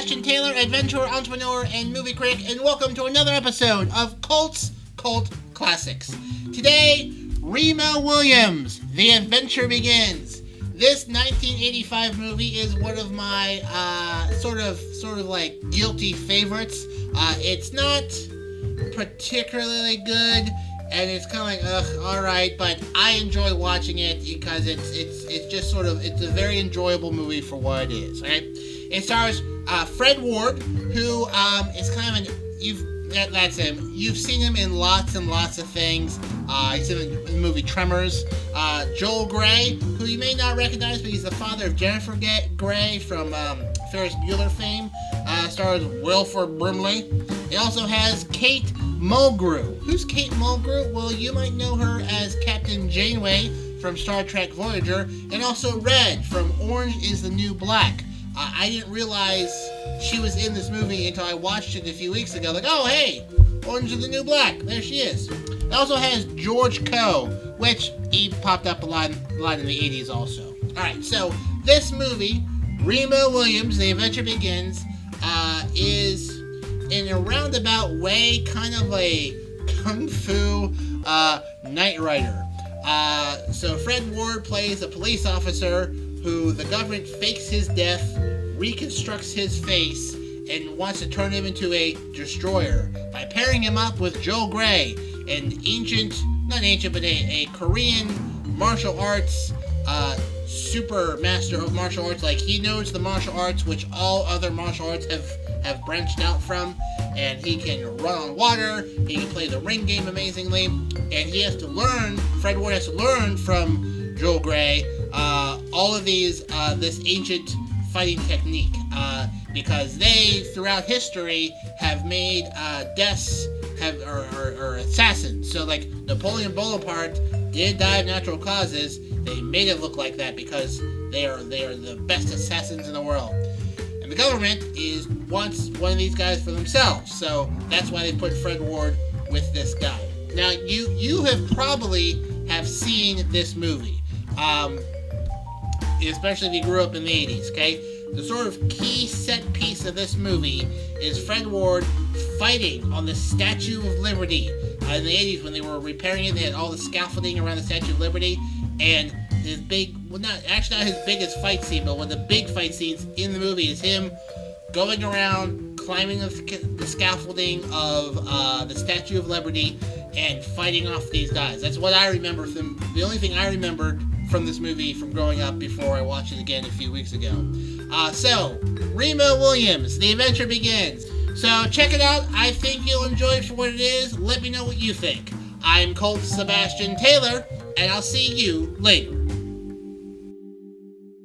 Sebastian Taylor, adventurer, entrepreneur, and movie critic, and welcome to another episode of Colts Colt Classics. Today, Remo Williams, The Adventure Begins. This 1985 movie is one of my sort of like guilty favorites. It's not particularly good, and it's kind of like, alright, but I enjoy watching it because it's just sort of, it's a very enjoyable movie for what it is, right? It stars Fred Ward, who is kind of that's him. You've seen him in lots and lots of things. He's in the movie Tremors. Joel Grey, who you may not recognize, but he's the father of Jennifer Grey from Ferris Bueller fame. Stars Wilford Brimley. It also has Kate Mulgrew. Who's Kate Mulgrew? Well, you might know her as Captain Janeway from Star Trek Voyager, and also Red from Orange is the New Black. I didn't realize she was in this movie until I watched it a few weeks ago. Like, oh, hey, Orange is the New Black. There she is. It also has George Coe, which he popped up a lot in the 80s also. All right, so this movie, Remo Williams, The Adventure Begins, is in a roundabout way kind of a kung fu Knight Rider. So Fred Ward plays a police officer who the government fakes his death, reconstructs his face, and wants to turn him into a destroyer by pairing him up with Joel Grey, a Korean martial arts super master of martial arts. Like, he knows the martial arts which all other martial arts have branched out from, and he can run on water, he can play the ring game amazingly, and Fred Ward has to learn from Joel Grey all of these this ancient fighting technique, because they throughout history have made or assassins. So like Napoleon Bonaparte did die of natural causes. They made it look like that because they are the best assassins in the world. And the government wants one of these guys for themselves. So that's why they put Fred Ward with this guy. Now you have probably seen this movie. Especially if you grew up in the 80s, okay? The sort of key set piece of this movie is Fred Ward fighting on the Statue of Liberty. In the 80s, when they were repairing it, they had all the scaffolding around the Statue of Liberty, and his not his biggest fight scene, but one of the big fight scenes in the movie is him going around, climbing the scaffolding of the Statue of Liberty, and fighting off these guys. That's what I remember from, the only thing I remembered from this movie from growing up before I watched it again a few weeks ago. So, Remo Williams, The Adventure Begins. So, check it out. I think you'll enjoy it for what it is. Let me know what you think. I'm Colt Sebastian Taylor, and I'll see you later.